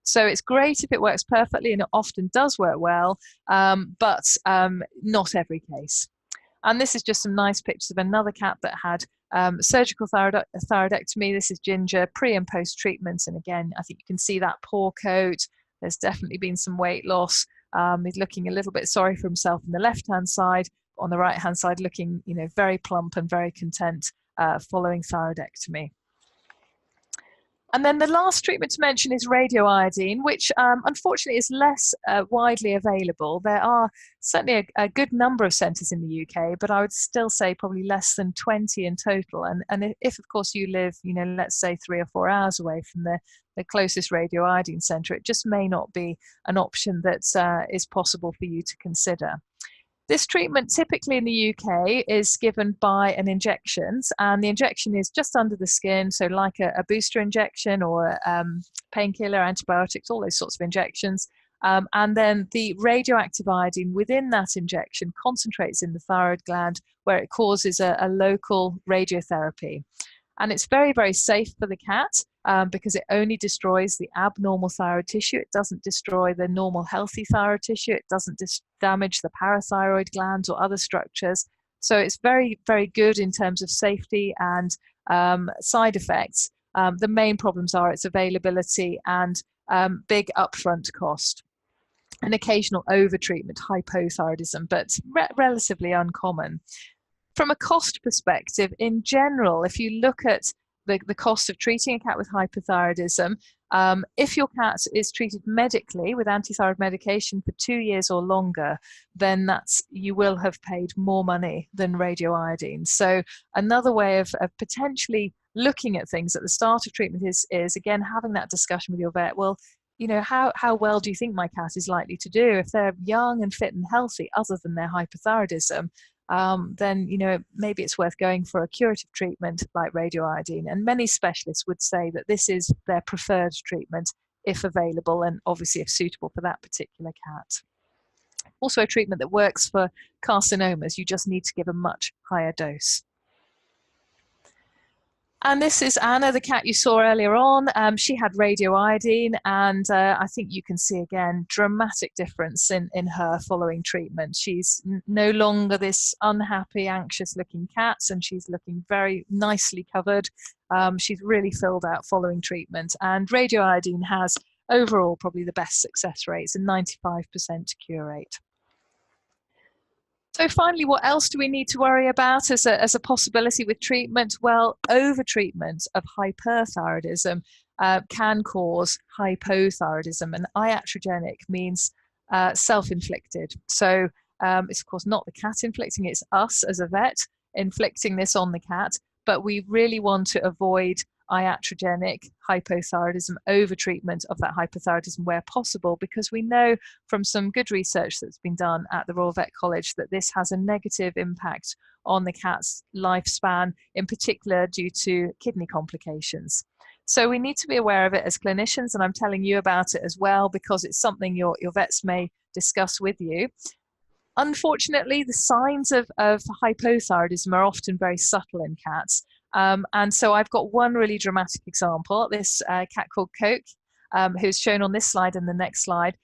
So it's great if it works perfectly, and it often does work well, but not every case. And this is just some nice pictures of another cat that had surgical thyroidectomy. This is Ginger, pre and post treatment. And again, I think you can see that paw coat. There's definitely been some weight loss. He's looking a little bit sorry for himself on the left-hand side. On the right-hand side, looking very plump and very content following thyroidectomy. And then the last treatment to mention is radioiodine, which unfortunately is less widely available. There are certainly a good number of centres in the UK, but I would still say probably less than 20 in total. And if of course you live, let's say 3 or 4 hours away from the closest radioiodine centre, it just may not be an option that is possible for you to consider. This treatment typically in the UK is given by an injection, and the injection is just under the skin, so like a booster injection or painkiller, antibiotics, all those sorts of injections. And then the radioactive iodine within that injection concentrates in the thyroid gland, where it causes a local radiotherapy. And it's very, very safe for the cat because it only destroys the abnormal thyroid tissue. It doesn't destroy the normal healthy thyroid tissue. It doesn't damage the parathyroid glands or other structures. So it's very, very good in terms of safety and side effects. The main problems are its availability and big upfront cost. An occasional overtreatment, hypothyroidism, but relatively uncommon. From a cost perspective, in general, if you look at the cost of treating a cat with hyperthyroidism, if your cat is treated medically with anti-thyroid medication for 2 years or longer, then you will have paid more money than radioiodine. So another way of potentially looking at things at the start of treatment is again having that discussion with your vet. Well, how well do you think my cat is likely to do? If they're young and fit and healthy, other than their hyperthyroidism, then maybe it's worth going for a curative treatment like radioiodine. And many specialists would say that this is their preferred treatment if available, and obviously if suitable for that particular cat. Also a treatment that works for carcinomas. You just need to give a much higher dose. And this is Anna, the cat you saw earlier on. She had radioiodine, and I think you can see again dramatic difference in her following treatment. She's no longer this unhappy, anxious-looking cat, and she's looking very nicely covered. She's really filled out following treatment, and radioiodine has overall probably the best success rates, a 95% cure rate. So finally, what else do we need to worry about as a possibility with treatment? Well, overtreatment of hyperthyroidism can cause hypothyroidism, and iatrogenic means self-inflicted. So it's of course not the cat inflicting, it's us as a vet inflicting this on the cat, but we really want to avoid iatrogenic hypothyroidism, over-treatment of that hypothyroidism where possible, because we know from some good research that's been done at the Royal Vet College that this has a negative impact on the cat's lifespan, in particular due to kidney complications. So we need to be aware of it as clinicians, and I'm telling you about it as well because it's something your vets may discuss with you. Unfortunately, the signs of hypothyroidism are often very subtle in cats. And so I've got one really dramatic example, this cat called Coke, who's shown on this slide and the next slide.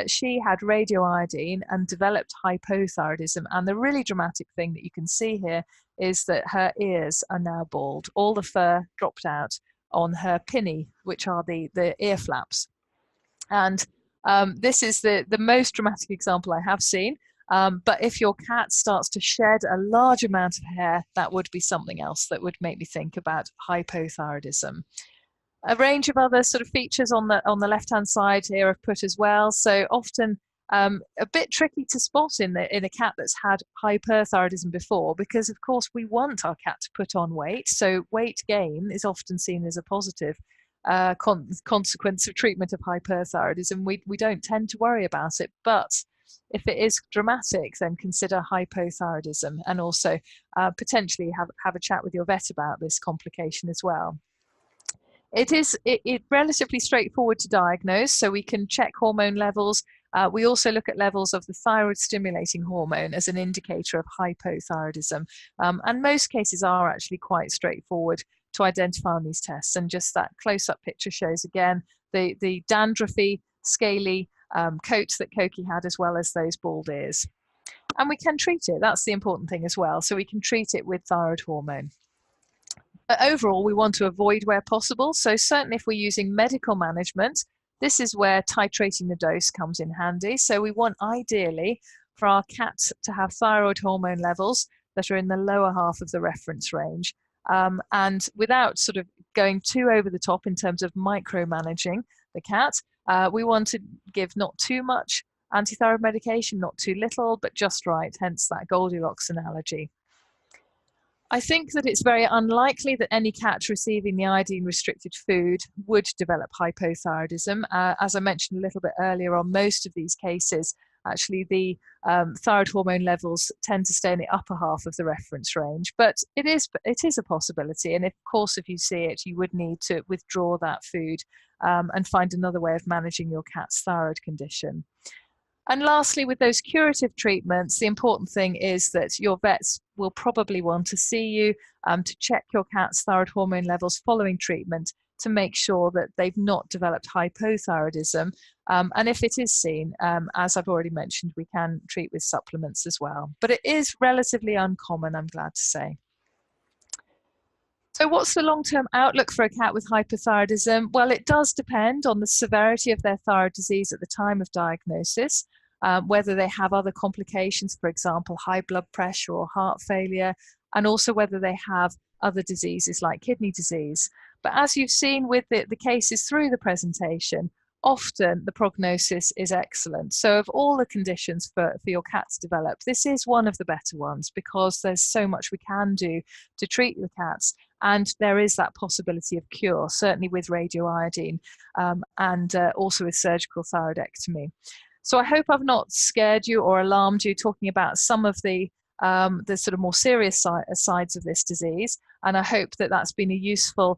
She had radioiodine and developed hypothyroidism. And the really dramatic thing that you can see here is that her ears are now bald. All the fur dropped out on her pinny, which are the ear flaps. And this is the most dramatic example I have seen. But if your cat starts to shed a large amount of hair, that would be something else that would make me think about hypothyroidism. A range of other sort of features on the left-hand side here I've put as well. So often a bit tricky to spot in a cat that's had hyperthyroidism before, because of course we want our cat to put on weight. So weight gain is often seen as a positive consequence of treatment of hyperthyroidism. We don't tend to worry about it, but if it is dramatic, then consider hypothyroidism, and also potentially have a chat with your vet about this complication as well. It's relatively straightforward to diagnose, so we can check hormone levels. We also look at levels of the thyroid stimulating hormone as an indicator of hypothyroidism. And most cases are actually quite straightforward to identify on these tests. And just that close-up picture shows again the dandruffy, scaly coat that Koki had, as well as those bald ears. And we can treat it. That's the important thing as well. So we can treat it with thyroid hormone. But overall, we want to avoid where possible. So certainly if we're using medical management, this is where titrating the dose comes in handy. So we want ideally for our cat to have thyroid hormone levels that are in the lower half of the reference range. And without sort of going too over the top in terms of micromanaging the cat, we want to give not too much anti-thyroid medication, not too little, but just right, hence that Goldilocks analogy. I think that it's very unlikely that any cat receiving the iodine-restricted food would develop hypothyroidism. As I mentioned a little bit earlier, on most of these cases, actually the thyroid hormone levels tend to stay in the upper half of the reference range. But it is a possibility, and of course, if you see it, you would need to withdraw that food and find another way of managing your cat's thyroid condition. And lastly, with those curative treatments, the important thing is that your vets will probably want to see you to check your cat's thyroid hormone levels following treatment to make sure that they've not developed hypothyroidism. And if it is seen, as I've already mentioned, we can treat with supplements as well. But it is relatively uncommon, I'm glad to say. So what's the long-term outlook for a cat with hyperthyroidism? Well, it does depend on the severity of their thyroid disease at the time of diagnosis, whether they have other complications, for example, high blood pressure or heart failure, and also whether they have other diseases like kidney disease. But as you've seen with the cases through the presentation, often the prognosis is excellent. So of all the conditions for your cat to develop, this is one of the better ones because there's so much we can do to treat the cats. And there is that possibility of cure, certainly with radioiodine and also with surgical thyroidectomy. So I hope I've not scared you or alarmed you talking about some of the sort of more serious sides of this disease. And I hope that that's been a useful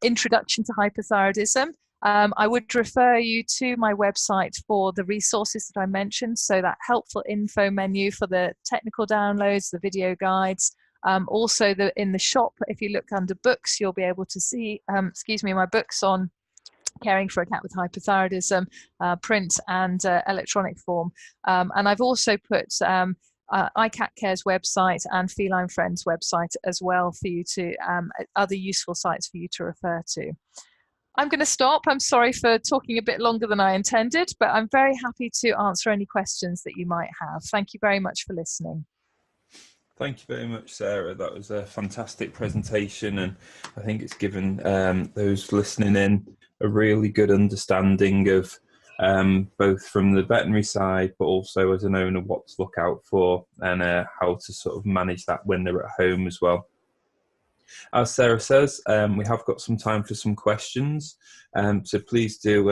introduction to hyperthyroidism. I would refer you to my website for the resources that I mentioned. So that helpful info menu for the technical downloads, the video guides. Also in the shop, if you look under books, you'll be able to see, my books on caring for a cat with hyperthyroidism, print and electronic form. And I've also put iCat Care's website and Feline Friends website as well for you to, other useful sites for you to refer to. I'm going to stop. I'm sorry for talking a bit longer than I intended, but I'm very happy to answer any questions that you might have. Thank you very much for listening. Thank you very much, Sarah. That was a fantastic presentation, and I think it's given those listening in a really good understanding of both from the veterinary side, but also as an owner, what to look out for and how to sort of manage that when they're at home as well. As Sarah says, we have got some time for some questions, so please do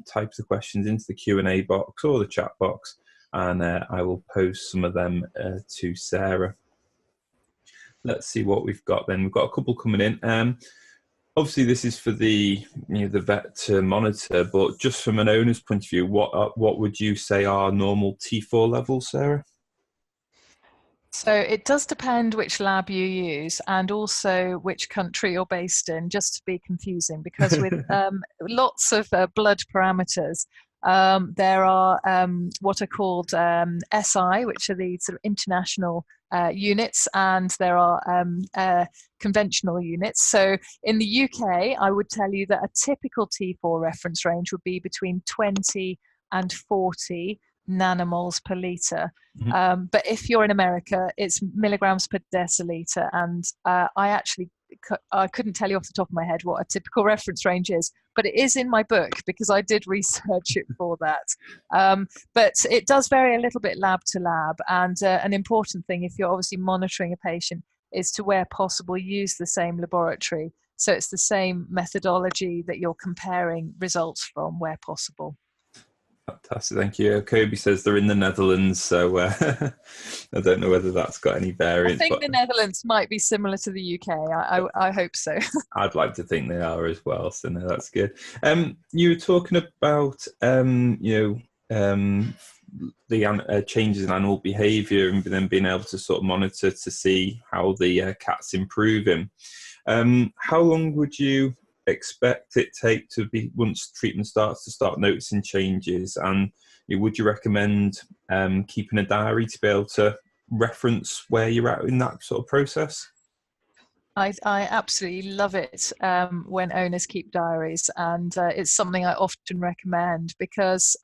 type the questions into the Q&A box or the chat box, and I will post some of them to Sarah. Let's see what we've got then. We've got a couple coming in. Obviously, this is for the the vet to monitor, but just from an owner's point of view, what would you say are normal T4 levels, Sarah? So it does depend which lab you use and also which country you're based in, just to be confusing, because with lots of blood parameters, there are what are called SI, which are the sort of international units, and there are conventional units. So in the UK, I would tell you that a typical T4 reference range would be between 20 and 40 nanomoles per litre. Mm-hmm. But if you're in America, it's milligrams per deciliter. And I couldn't tell you off the top of my head what a typical reference range is, but it is in my book because I did research it for that. But it does vary a little bit lab to lab. And an important thing, if you're obviously monitoring a patient, is to, where possible, use the same laboratory. So it's the same methodology that you're comparing results from where possible. Fantastic, thank you. Kobe says they're in the Netherlands, so I don't know whether that's got any variance. I think the Netherlands might be similar to the UK. I hope so. I'd like to think they are as well, so no, that's good. You were talking about the changes in animal behaviour and then being able to sort of monitor to see how the cat's improving. How long would you expect it take to be, once treatment starts, to start noticing changes, and would you recommend keeping a diary to be able to reference where you're at in that sort of process? I absolutely love it when owners keep diaries, and it's something I often recommend because,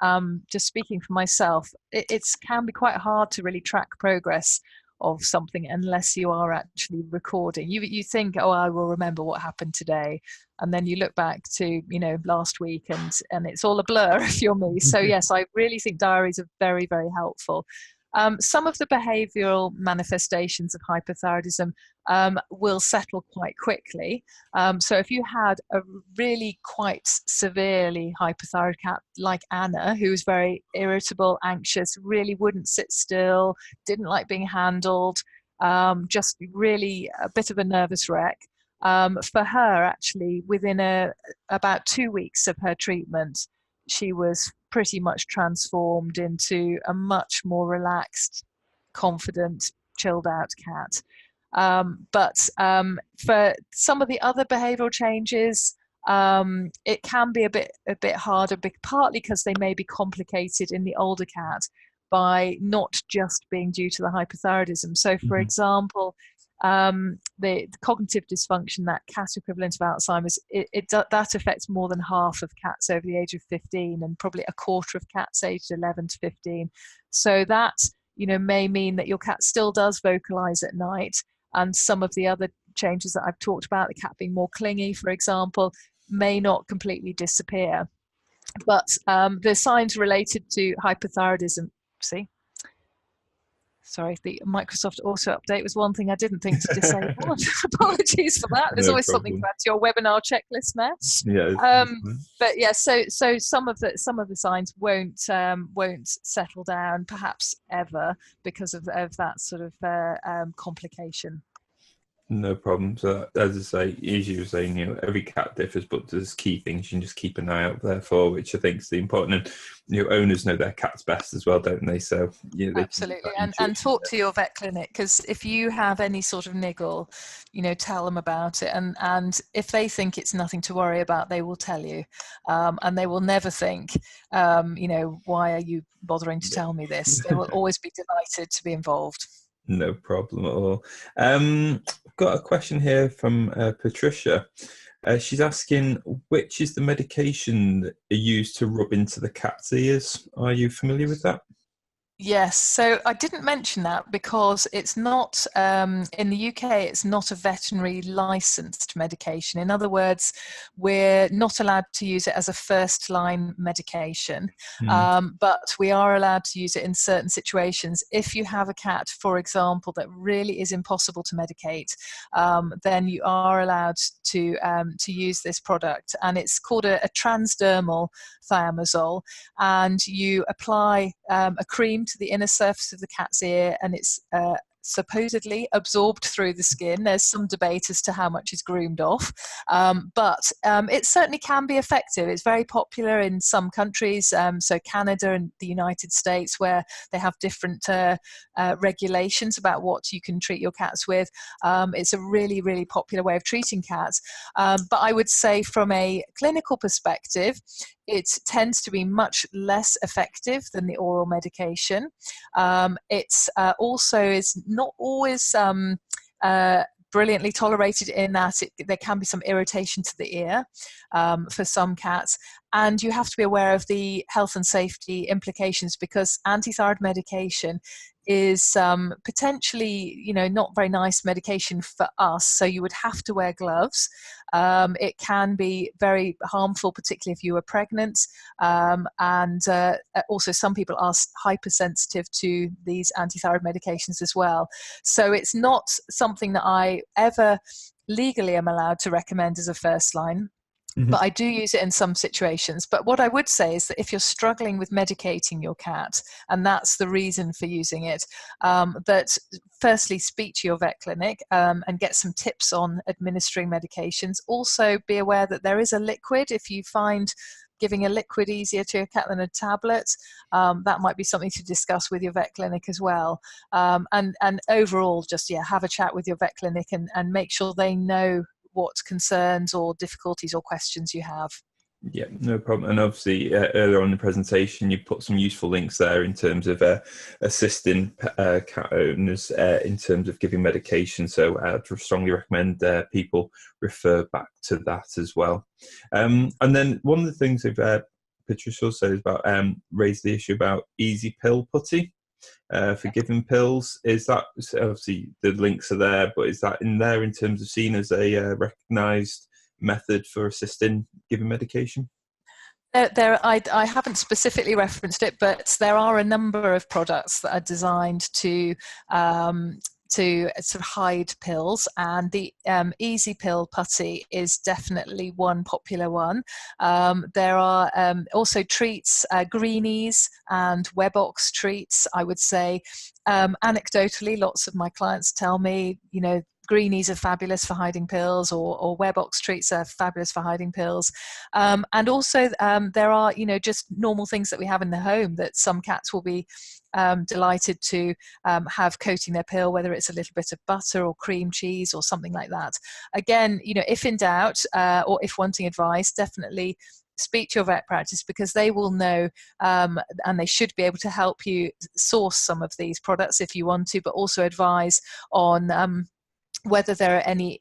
just speaking for myself, it can be quite hard to really track progress of something unless you are actually recording. You think, oh, I will remember what happened today, and then you look back to last week, and it's all a blur if you're me. So yes, I really think diaries are very, very helpful. Some of the behavioral manifestations of hyperthyroidism will settle quite quickly. So if you had a really quite severely hyperthyroid cat like Anna, who was very irritable, anxious, really wouldn't sit still, didn't like being handled, just really a bit of a nervous wreck, for her, actually, within about 2 weeks of her treatment, she was pretty much transformed into a much more relaxed, confident, chilled out cat. But for some of the other behavioral changes, it can be a bit harder, partly because they may be complicated in the older cat by not just being due to the hypothyroidism. So, for example, the cognitive dysfunction, that cat equivalent of Alzheimer's, that affects more than half of cats over the age of 15, and probably a quarter of cats aged 11 to 15. So that may mean that your cat still does vocalize at night, and some of the other changes that I've talked about, the cat being more clingy, for example, may not completely disappear. But the signs related to hypothyroidism, sorry, the Microsoft auto update was one thing I didn't think to disable. Apologies for that. There's always something to add to your webinar checklist now. Yeah. But yeah, so some of the signs won't settle down, perhaps ever, because of that sort of complication. No problem. So, as I say, as you were saying, every cat differs, but there's key things you can just keep an eye out there for, which I think is the important. And owners know their cats best as well, don't they? So absolutely, and talk to your vet clinic, because if you have any sort of niggle, tell them about it, and if they think it's nothing to worry about, they will tell you, and they will never think, why are you bothering to tell me this? They will always be delighted to be involved. No problem at all. I've got a question here from Patricia. She's asking, which is the medication that are used to rub into the cat's ears? Are you familiar with that? Yes, so I didn't mention that because it's not, in the UK, it's not a veterinary licensed medication. In other words, we're not allowed to use it as a first line medication, but we are allowed to use it in certain situations. If you have a cat, for example, that really is impossible to medicate, then you are allowed to use this product. And it's called a transdermal thiamazole, and you apply a cream to the inner surface of the cat's ear, and it's supposedly absorbed through the skin. There's some debate as to how much is groomed off, but it certainly can be effective. It's very popular in some countries, so Canada and the United States, where they have different regulations about what you can treat your cats with. It's a really, really popular way of treating cats. But I would say from a clinical perspective, it tends to be much less effective than the oral medication. It's also is not always brilliantly tolerated, in that there can be some irritation to the ear for some cats. And you have to be aware of the health and safety implications, because anti-thyroid medication is potentially, not very nice medication for us. So you would have to wear gloves. It can be very harmful, particularly if you are pregnant. And also some people are hypersensitive to these anti-thyroid medications as well. So it's not something that I ever legally am allowed to recommend as a first line. But I do use it in some situations. But what I would say is that if you're struggling with medicating your cat, and that's the reason for using it, that firstly speak to your vet clinic and get some tips on administering medications. Also be aware that there is a liquid. If you find giving a liquid easier to your cat than a tablet, that might be something to discuss with your vet clinic as well. And overall, just have a chat with your vet clinic and make sure they know what concerns or difficulties or questions you have. Yeah, no problem. And obviously, earlier on in the presentation, you put some useful links there in terms of assisting cat owners in terms of giving medication. So I'd strongly recommend people refer back to that as well. And then one of the things that Patricia said is about raised the issue about easy pill putty. For giving pills. Is that, obviously the links are there, but is that in there in terms of seen as a recognised method for assisting giving medication? I haven't specifically referenced it, but there are a number of products that are designed to sort of hide pills, and the easy pill putty is definitely one popular one. There are also treats, greenies and Webox treats, I would say. Anecdotally, lots of my clients tell me, greenies are fabulous for hiding pills, or Webox treats are fabulous for hiding pills. And also there are, just normal things that we have in the home that some cats will be delighted to have coating their pill, whether it's a little bit of butter or cream cheese or something like that. Again, if in doubt or if wanting advice, definitely speak to your vet practice, because they will know and they should be able to help you source some of these products if you want to, but also advise on whether there are any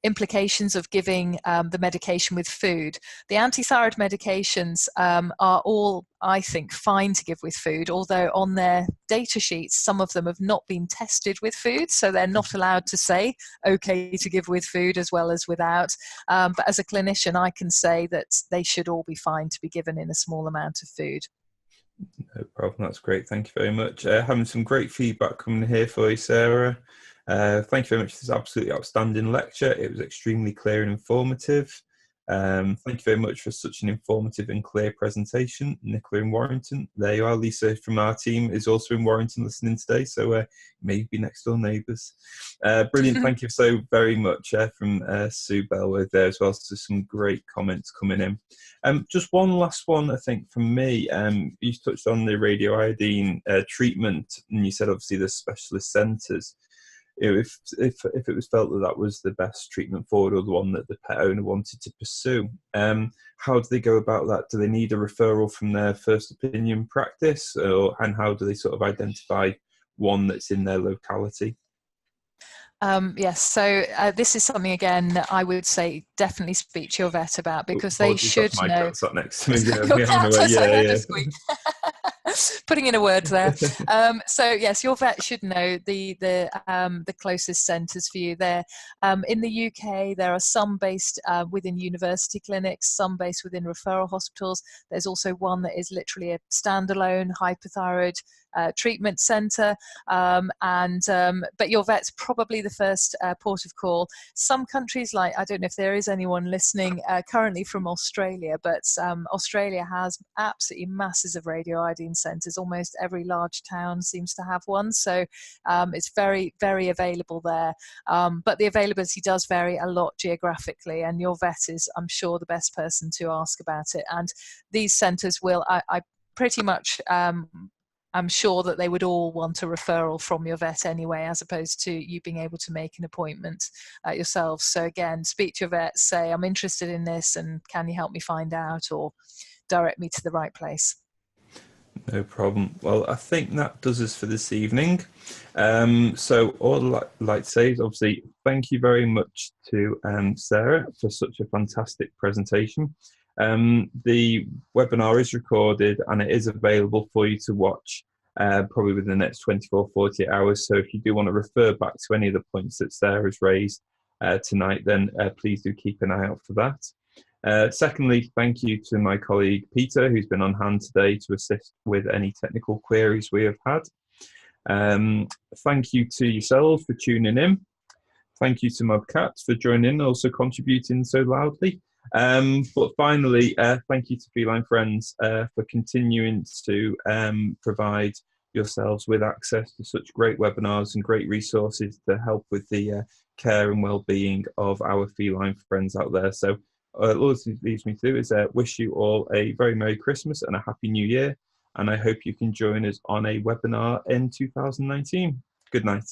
implications of giving the medication with food. The anti-thyroid medications are all, I think, fine to give with food, although on their data sheets, some of them have not been tested with food, so they're not allowed to say, okay to give with food as well as without. But as a clinician, I can say that they should all be fine to be given in a small amount of food. No problem, that's great. Thank you very much. Having some great feedback coming here for you, Sarah. Thank you very much for this absolutely outstanding lecture. It was extremely clear and informative. Thank you very much for such an informative and clear presentation. Nicola in Warrington. There you are. Lisa from our team is also in Warrington listening today, so maybe next door neighbours. Brilliant. Thank you so very much from Sue Bellwood there as well. So some great comments coming in. Just one last one, I think, from me. You touched on the radioiodine treatment, and you said obviously the specialist centres. If it was felt that was the best treatment forward, or the one that the pet owner wanted to pursue, how do they go about that? Do they need a referral from their first opinion practice, and how do they sort of identify one that's in their locality? Yes, so this is something, again, I would say definitely speak to your vet about, because they should know. Cat's sat next to me. Your cat has heard a squeak. putting in a word there. So yes, your vet should know the closest centres for you. There, in the UK, there are some based within university clinics, some based within referral hospitals. There's also one that is literally a standalone hyperthyroid treatment centre, but your vet's probably the first port of call. Some countries, like, I don't know if there is anyone listening currently from Australia, but Australia has absolutely masses of radioiodine centres. Almost every large town seems to have one, so it's very, very available there. But the availability does vary a lot geographically, and your vet is, I'm sure, the best person to ask about it. And these centres will, I pretty much I'm sure that they would all want a referral from your vet anyway, as opposed to you being able to make an appointment yourself. So again, speak to your vet, say, I'm interested in this, and can you help me find out, or direct me to the right place? No problem. Well, I think that does us for this evening. So all I'd like to say is, obviously, thank you very much to Sarah for such a fantastic presentation. The webinar is recorded and it is available for you to watch probably within the next 24, 48 hours. So if you do want to refer back to any of the points that Sarah's raised tonight, then please do keep an eye out for that. Secondly, thank you to my colleague Peter, who's been on hand today to assist with any technical queries we have had. Thank you to yourselves for tuning in. Thank you to Mobcats for joining in, also contributing so loudly. But finally, thank you to Feline Friends for continuing to provide yourselves with access to such great webinars and great resources to help with the care and well-being of our feline friends out there. So all this leaves me to do is wish you all a very Merry Christmas and a Happy New Year. And I hope you can join us on a webinar in 2019. Good night.